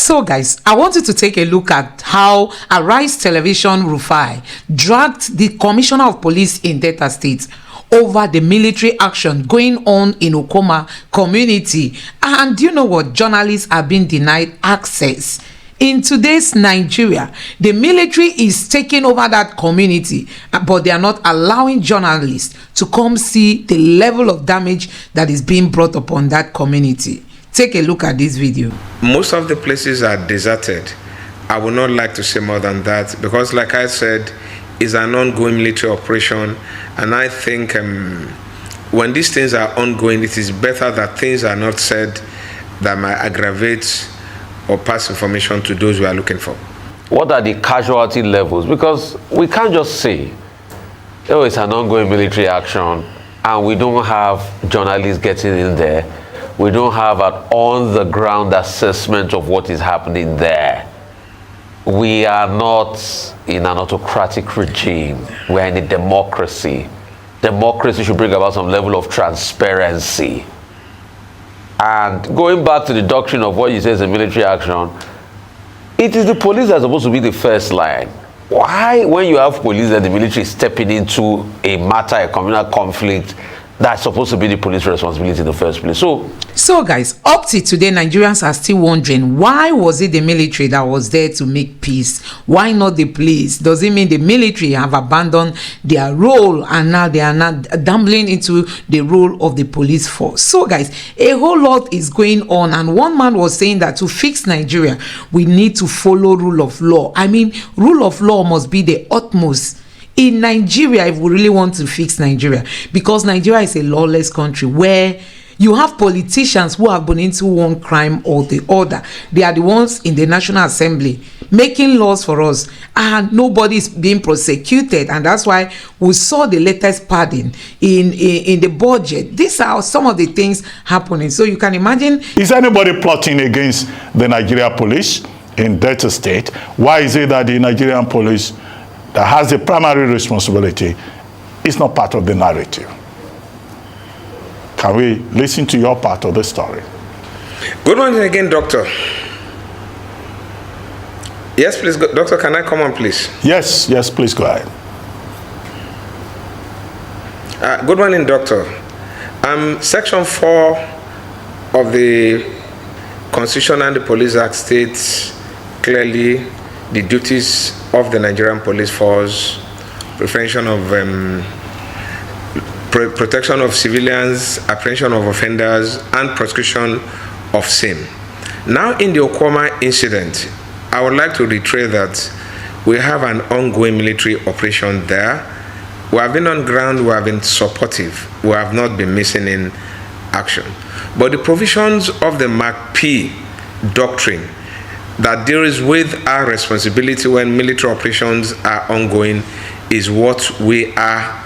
So guys, I want you to take a look at how Arise Television Rufai dragged the Commissioner of Police in Delta State over the military action going on in Okoma community. And you know what? Journalists are being denied access. In today's Nigeria, the military is taking over that community, but they are not allowing journalists to come see the level of damage that is being brought upon that community. Take a look at this video. Most of the places are deserted. I would not like to say more than that because, like I said, it's an ongoing military operation, and I think when these things are ongoing, it is better that things are not said that might aggravate or pass information to those we are looking for. What are the casualty levels? Because we can't just say, oh, it's an ongoing military action, and we don't have journalists getting in there. We don't have an on-the-ground assessment of what is happening there. We are not in an autocratic regime. We are in a democracy. Democracy should bring about some level of transparency. And going back to the doctrine of what you say is a military action, it is the police that are supposed to be the first line. Why, when you have police and the military stepping into a matter, a communal conflict, that's supposed to be the police responsibility in the first place? So guys, up to today, Nigerians are still wondering, why was it the military that was there to make peace? Why not the police? Does it mean the military have abandoned their role and now they are not dabbling into the role of the police force? So guys, a whole lot is going on, and one man was saying that to fix Nigeria, we need to follow rule of law. I mean, rule of law must be the utmost in Nigeria if we really want to fix Nigeria, because Nigeria is a lawless country where you have politicians who have been into one crime or the other. They are the ones in the National Assembly making laws for us, and nobody is being prosecuted. And that's why we saw the latest pardon in the budget. These are some of the things happening. So you can imagine. Is anybody plotting against the Nigeria police in Delta State? Why is it that the Nigerian police that has the primary responsibility is not part of the narrative? Can we listen to your part of the story? Good morning again, Doctor. Yes, please, Doctor, can I come on, please? Yes, please go ahead. Good morning, Doctor. Section 4 of the Constitution and the Police Act states clearly the duties of the Nigerian police force: prevention of protection of civilians, apprehension of offenders, and prosecution of same. Now, in the Okoma incident, I would like to reiterate that we have an ongoing military operation there. We have been on ground, we have been supportive, we have not been missing in action. But the provisions of the Mark P doctrine that deals with our responsibility when military operations are ongoing is what we are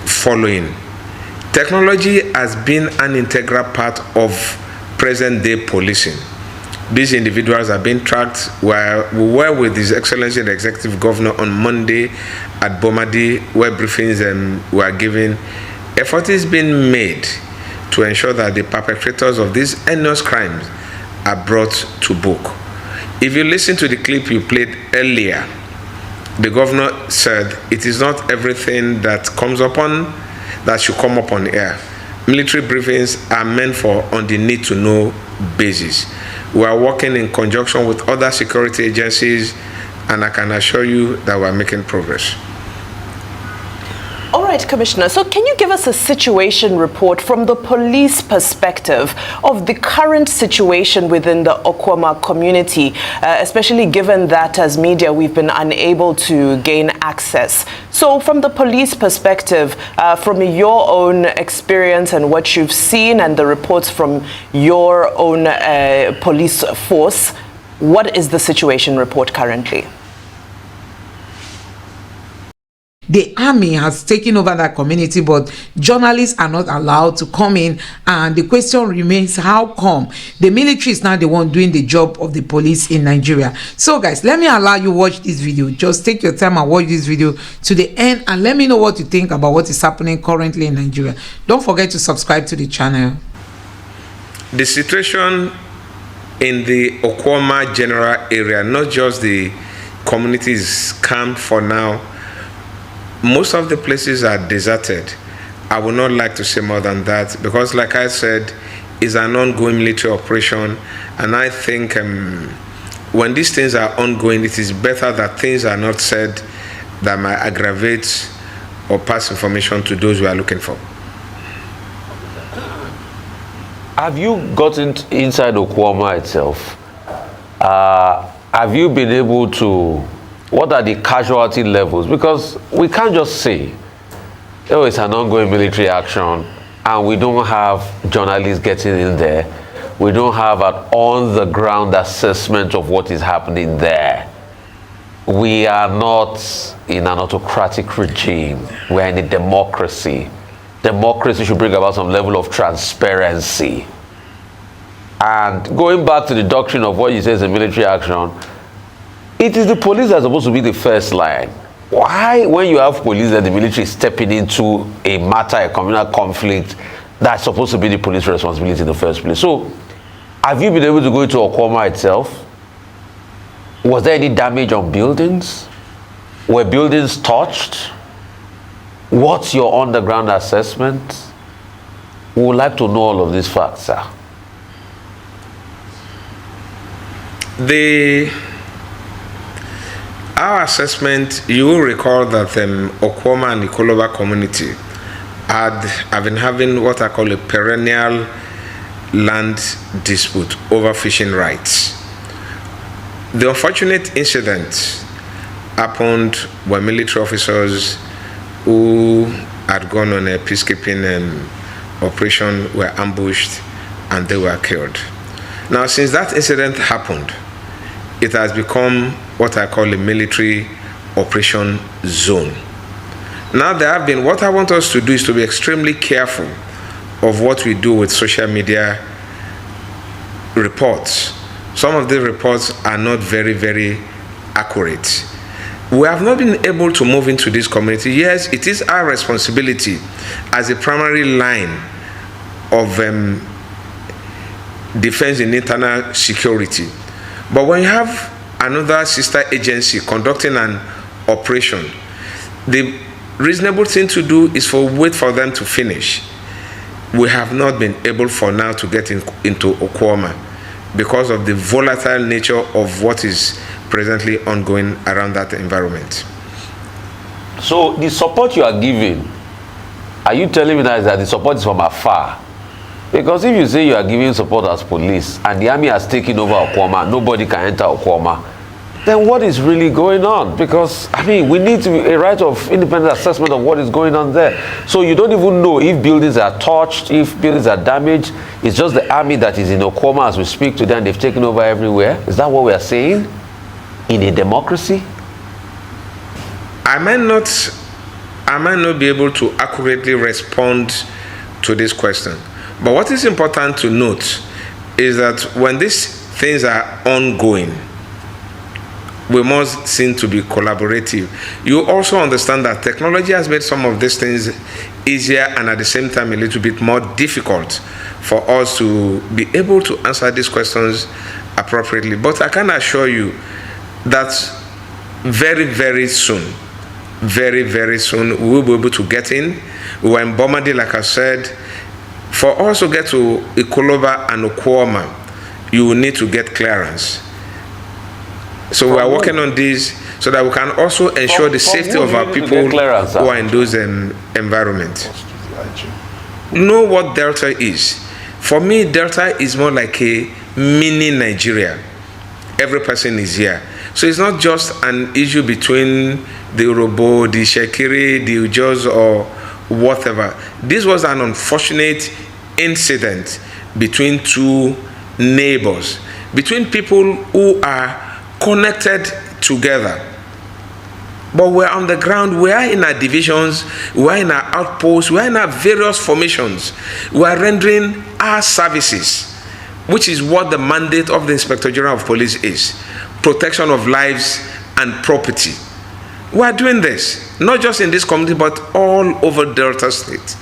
following. Technology has been an integral part of present-day policing. These individuals are being tracked. We were with His Excellency the Executive Governor on Monday at Bomadi, where briefings were given. Effort is being made to ensure that the perpetrators of these heinous crimes are brought to book. If you listen to the clip you played earlier, the governor said it is not everything that comes upon that should come up on air. Military briefings are meant for on the need-to-know basis. We are working in conjunction with other security agencies, and I can assure you that we are making progress. All right, Commissioner, so can you give us a situation report from the police perspective of the current situation within the Okoma community, especially given that as media we've been unable to gain access? So from the police perspective, from your own experience and what you've seen and the reports from your own police force, what is the situation report currently? The army has taken over that community, but journalists are not allowed to come in, and the question remains, how come the military is now the one doing the job of the police in Nigeria? So guys, let me allow you watch this video. Just take your time and watch this video to the end, and let me know what you think about what is happening currently in Nigeria. Don't forget to subscribe to the channel. The situation in the Okwama general area, not just the communities camped for now. Most of the places are deserted. I would not like to say more than that because, like I said, it's an ongoing military operation, and I think when these things are ongoing, it is better that things are not said that might aggravate or pass information to those we are looking for. Have you gotten inside Okwama itself? Have you been able to, what are the casualty levels? Because we can't just say, oh, it's an ongoing military action and we don't have journalists getting in there. We don't have an on-the-ground assessment of what is happening there. We are not in an autocratic regime. We are in a democracy. Democracy should bring about some level of transparency. And going back to the doctrine of what you say is a military action, it is the police that are supposed to be the first line. Why, when you have police and the military stepping into a matter, a communal conflict, that's supposed to be the police responsibility in the first place? So, have you been able to go into Okwama itself? Was there any damage on buildings? Were buildings touched? What's your underground assessment? We would like to know all of these facts, sir. Our assessment, you will recall that Okwama and the Ikoloba community have been having what I call a perennial land dispute over fishing rights. The unfortunate incident happened when military officers who had gone on a peacekeeping operation were ambushed and they were killed. Now, since that incident happened, it has become what I call a military operation zone. Now what I want us to do is to be extremely careful of what we do with social media reports. Some of the reports are not very, very accurate. We have not been able to move into this community. Yes, it is our responsibility as a primary line of defense in internal security. But when you have another sister agency conducting an operation, the reasonable thing to do is wait for them to finish. We have not been able for now to get into Okwama because of the volatile nature of what is presently ongoing around that environment. So the support you are giving, are you telling me that the support is from afar? Because if you say you are giving support as police and the army has taken over Okwama, nobody can enter Okwama, then what is really going on? Because, I mean, we need to be a right of independent assessment of what is going on there. So you don't even know if buildings are touched, if buildings are damaged. It's just the army that is in Okwama as we speak today and they've taken over everywhere. Is that what we are saying? In a democracy? I might not be able to accurately respond to this question. But what is important to note is that when these things are ongoing, we must seem to be collaborative. You also understand that technology has made some of these things easier and at the same time a little bit more difficult for us to be able to answer these questions appropriately. But I can assure you that very, very soon, very, very soon, we will be able to get in. We were in Bomadi, like I said. For us to get to Ikoloba and Okwama, you will need to get clearance. So we are working on this so that we can also ensure the safety of our people who are in those environments. Know what Delta is. For me, Delta is more like a mini Nigeria. Every person is here. So it's not just an issue between the Urobo, the Shekiri, the Ujos, or whatever. This was an unfortunate incident between two neighbors, between people who are connected together. But we're on the ground, we are in our divisions, we are in our outposts, we are in our various formations. We are rendering our services, which is what the mandate of the Inspector General of Police is: protection of lives and property. We are doing this, not just in this community, but all over Delta State.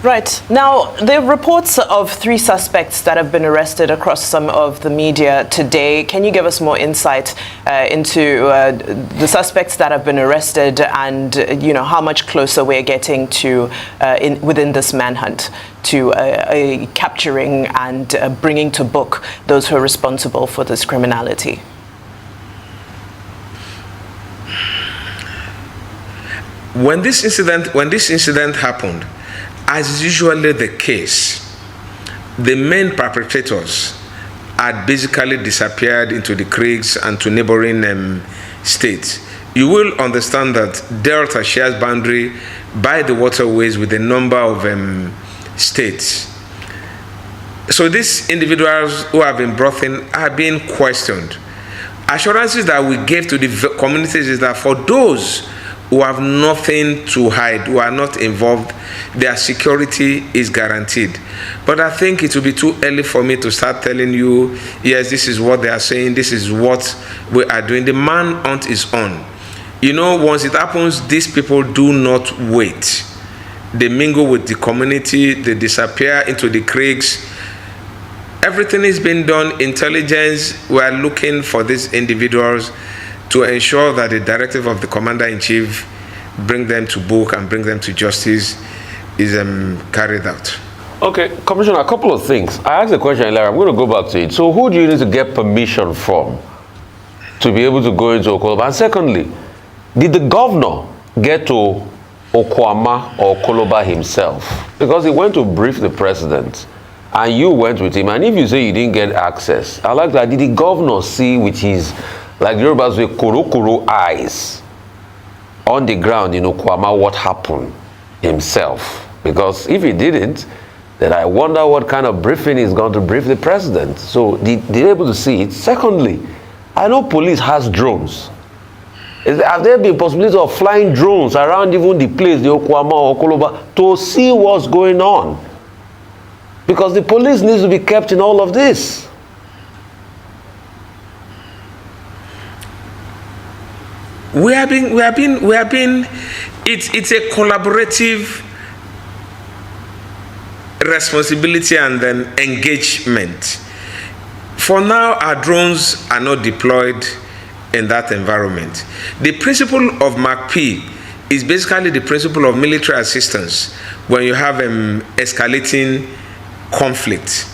Right. Now, there are reports of 3 suspects that have been arrested across some of the media today. Can you give us more insight into the suspects that have been arrested and, how much closer we're getting to, within this manhunt, to capturing and bringing to book those who are responsible for this criminality? When this incident happened, as is usually the case, the main perpetrators had basically disappeared into the creeks and to neighboring states. You will understand that Delta shares boundary by the waterways with a number of states. So these individuals who have been brought in are being questioned. Assurances that we gave to the communities is that for those who have nothing to hide, who are not involved, their security is guaranteed. But I think it will be too early for me to start telling you, yes, this is what they are saying, this is what we are doing. The manhunt is on. Once it happens, these people do not wait. They mingle with the community, they disappear into the creeks. Everything is being done, intelligence. We are looking for these individuals to ensure that the directive of the commander-in-chief bring them to book and bring them to justice is carried out. Okay, Commissioner, a couple of things. I asked a question earlier. I'm going to go back to it. So who do you need to get permission from to be able to go into Okoloba? And secondly, did the governor get to Okwama or Okoloba himself? Because he went to brief the president and you went with him. And if you say you didn't get access, I like that. Did the governor see with his, like Yorubas with kuro eyes on the ground in Okwama what happened himself? Because if he didn't, then I wonder what kind of briefing he's going to brief the president. So did they able to see it? Secondly, I know police has drones. Have there been possibility of flying drones around even the place, the Okwama or Okoloba, to see what's going on? Because the police needs to be kept in all of this. We have been. It's a collaborative responsibility and engagement. For now, our drones are not deployed in that environment. The principle of MACP is basically the principle of military assistance when you have escalating conflict.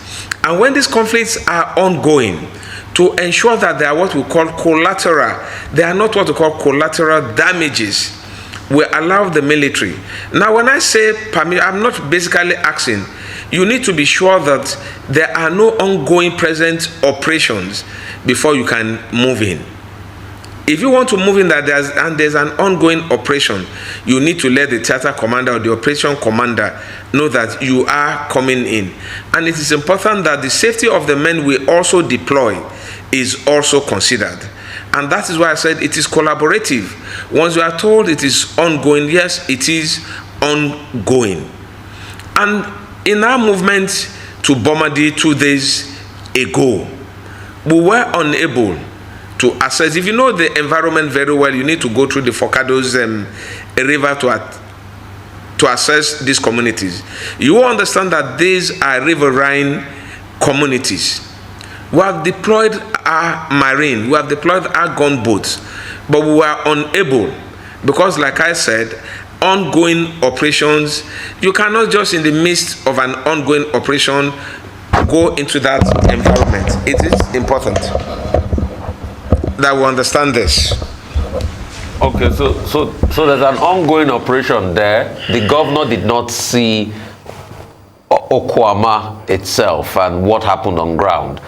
And when these conflicts are ongoing, to ensure that they are what we call collateral, they are not what we call collateral damages, we allow the military. Now, when I say permit, I'm not basically asking, you need to be sure that there are no ongoing present operations before you can move in. If you want to move in that there's an ongoing operation, you need to let the theater commander or the operation commander know that you are coming in. And it is important that the safety of the men we also deploy is also considered. And that is why I said it is collaborative. Once you are told it is ongoing, yes, it is ongoing. And in our movement to Bomadi 2 days ago, we were unable to assess. If you know the environment very well, you need to go through the Forcados river to assess these communities. You will understand that these are riverine communities. We have deployed our marine, we have deployed our gunboats, but we were unable because, like I said, ongoing operations, you cannot just in the midst of an ongoing operation go into that environment. It is important that we understand this. Okay, so there's an ongoing operation there. The governor did not see Okwama itself and what happened on ground.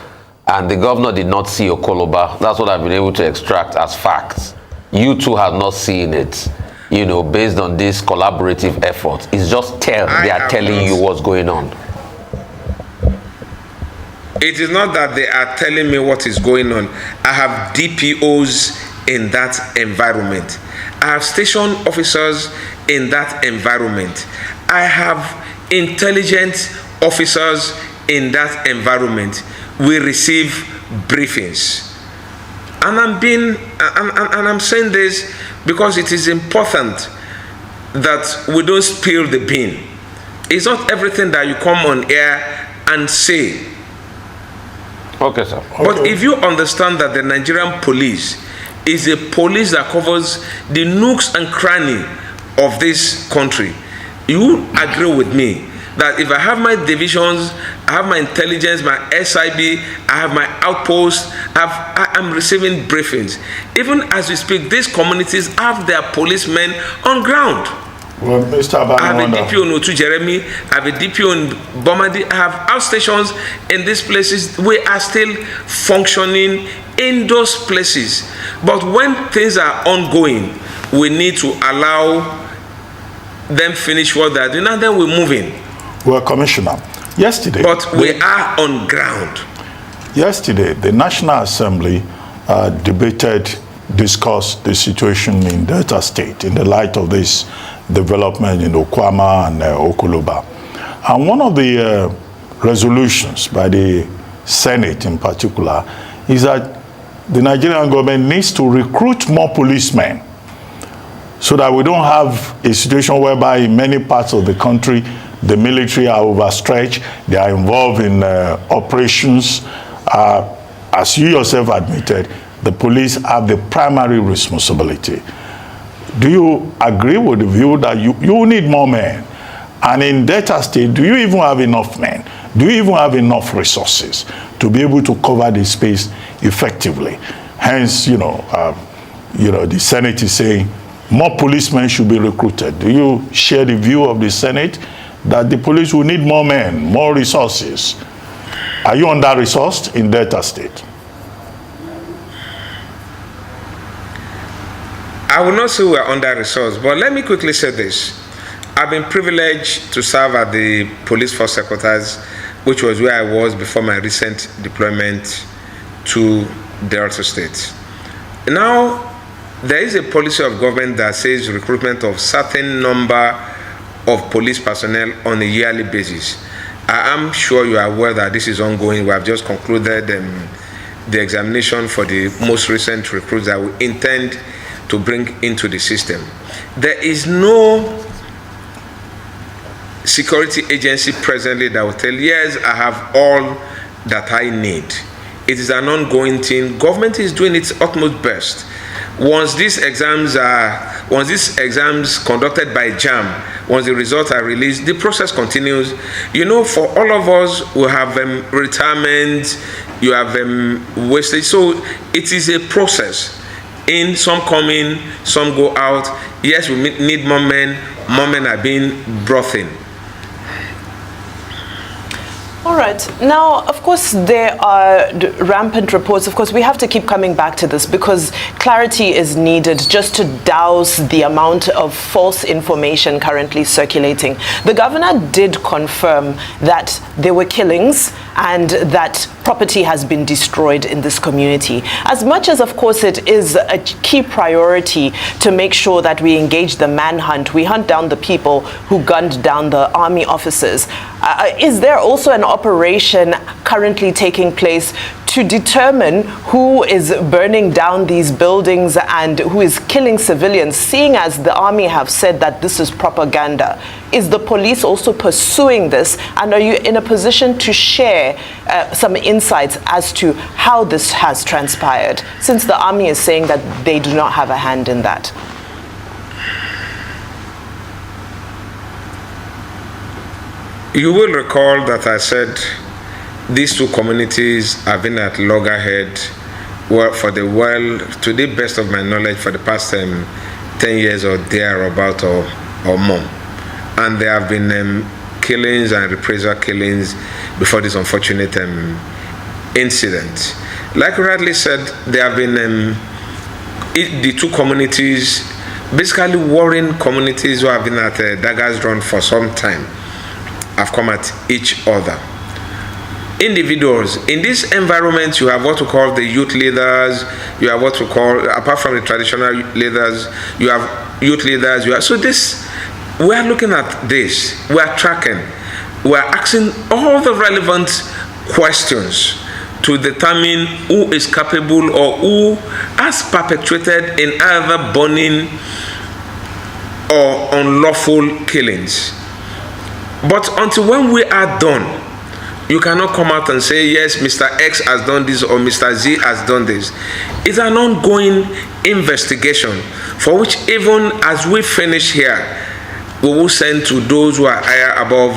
And the governor did not see Okoloba. That's what I've been able to extract as facts. You two have not seen it, based on this collaborative effort. It's just they are telling you what's going on. It is not that they are telling me what is going on. I have DPOs in that environment. I have station officers in that environment. I have intelligence officers in that environment. We receive briefings. And I'm saying this because it is important that we don't spill the bean. It's not everything that you come on air and say. Okay, sir. But if you understand that the Nigerian police is a police that covers the nooks and cranny of this country, you agree with me that if I have my divisions, I have my intelligence, my SIB, I have my outposts, I'm receiving briefings. Even as we speak, these communities have their policemen on ground. Well, Mr. I have a DPO in Otu Jeremy, I have a DPO in Bomadi, I have outstations in these places. We are still functioning in those places. But when things are ongoing, we need to allow them finish what they're doing, and then we're moving. Well, Commissioner, yesterday... But we are on ground. Yesterday, the National Assembly discussed the situation in Delta State in the light of this development in Okwama and Okoloba. And one of the resolutions by the Senate in particular is that the Nigerian government needs to recruit more policemen so that we don't have a situation whereby in many parts of the country the military are overstretched, they are involved in operations. As you yourself admitted, the police have the primary responsibility. Do you agree with the view that you need more men? And in Delta State, do you even have enough men? Do you even have enough resources to be able to cover the space effectively? Hence, the Senate is saying more policemen should be recruited. Do you share the view of the Senate that the police will need more men, more resources? Are you under-resourced in Delta State? I will not say we are under-resourced, but let me quickly say this. I've been privileged to serve at the Police Force Headquarters, which was where I was before my recent deployment to Delta State. Now, there is a policy of government that says recruitment of certain number of police personnel on a yearly basis. I am sure you are aware that this is ongoing. We have just concluded the examination for the most recent recruits that we intend to bring into the system. There is no security agency presently that will tell, yes, I have all that I need. It is an ongoing thing. Government is doing its utmost best. Once these exams conducted by JAM, once the results are released, the process continues. For all of us, we have retirement, you have wastage. So it is a process. In some come in, some go out. Yes, we need more men. More men are being brought in. All right. Now, of course, there are rampant reports. Of course, we have to keep coming back to this because clarity is needed just to douse the amount of false information currently circulating. The governor did confirm that there were killings and that property has been destroyed in this community. As much as, of course, it is a key priority to make sure that we engage the manhunt, we hunt down the people who gunned down the army officers. Is there also an operation currently taking place to determine who is burning down these buildings and who is killing civilians, seeing as the army have said that this is propaganda? Is the police also pursuing this, and are you in a position to share some insights as to how this has transpired, since the army is saying that they do not have a hand in that? You will recall that I said these two communities have been at loggerhead to the best of my knowledge, for the past 10 years or thereabout or more. And there have been killings and reprisal killings before this unfortunate incident. Like rightly said, there have been the two communities, basically warring communities who have been at daggers drawn for some time, have come at each other. Individuals in this environment, you have what we call the youth leaders, you have what we call, apart from the traditional leaders, you have youth leaders, so this, we are looking at this, we are tracking, we are asking all the relevant questions to determine who is capable or who has perpetrated in either burning or unlawful killings. But until when we are done, you cannot come out and say, yes, Mr. X has done this or Mr. Z has done this. It's an ongoing investigation for which even as we finish here, we will send to those who are higher above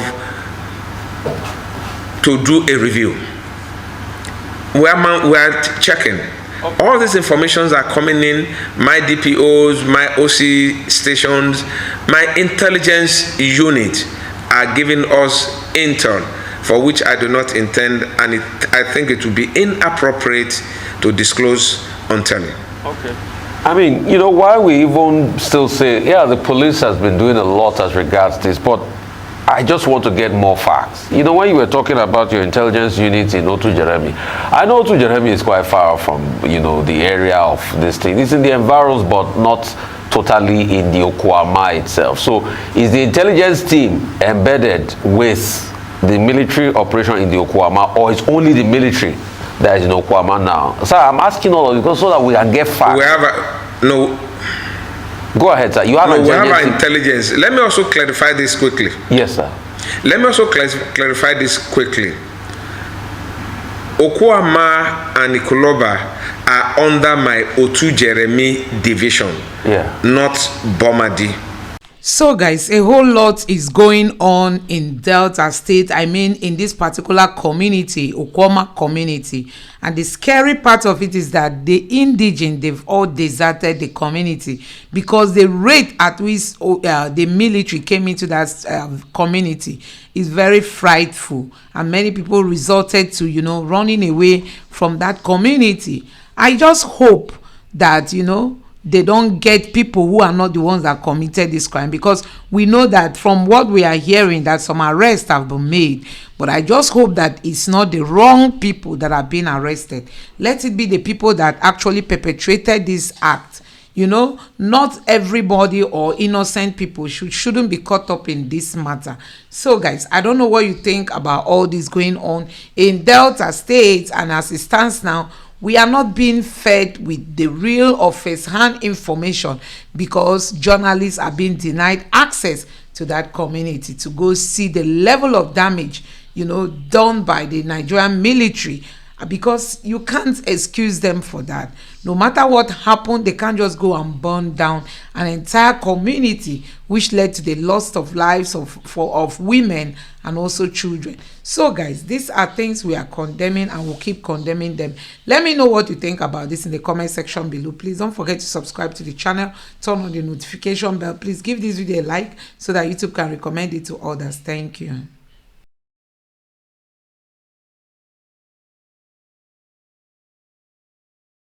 to do a review. We are checking. All these informations are coming in, my DPOs, my OC stations, my intelligence unit are giving us intel, for which I do not intend, and I think it would be inappropriate to disclose on telly. Okay. I mean, you know, why we even still say, yeah, the police has been doing a lot as regards this, but I just want to get more facts. You know, when you were talking about your intelligence unit in Otu Jeremy, I know Otu Jeremy is quite far from, you know, the area of this thing. It's in the environs, but not totally in the Okwama itself. So is the intelligence team embedded with the military operation in the Okwama, or it's only the military that is in Okwama now? Sir, I'm asking all of you because so that we can get facts. We have no. Go ahead, sir. You have no, we have our intelligence. Let me also clarify this quickly. Yes, sir. Let me also clarify this quickly. Okwama and Ikoloba are under my Otu Jeremy division, not Bomadi. So guys, a whole lot is going on in Delta State. I mean, in this particular community, Okwama community. And the scary part of it is that the indigent, they've all deserted the community because the rate at which the military came into that community is very frightful. And many people resorted to, you know, running away from that community. I just hope that, you know, they don't get people who are not the ones that committed this crime, because we know that from what we are hearing that some arrests have been made. But I just hope that it's not the wrong people that are being arrested. Let it be the people that actually perpetrated this act. You know, not everybody or innocent people shouldn't be caught up in this matter. So guys, I don't know what you think about all this going on in Delta State, and as it stands now, we are not being fed with the real or first-hand information because journalists are being denied access to that community to go see the level of damage, you know, done by the Nigerian military, because you can't excuse them for that. No matter what happened, they can't just go and burn down an entire community, which led to the loss of lives of women and also children. So guys, these are things we are condemning, and we'll keep condemning them. Let me know what you think about this in the comment section below. Please don't forget to subscribe to the channel, turn on the notification bell. Please give this video a like so that YouTube can recommend it to others. Thank you.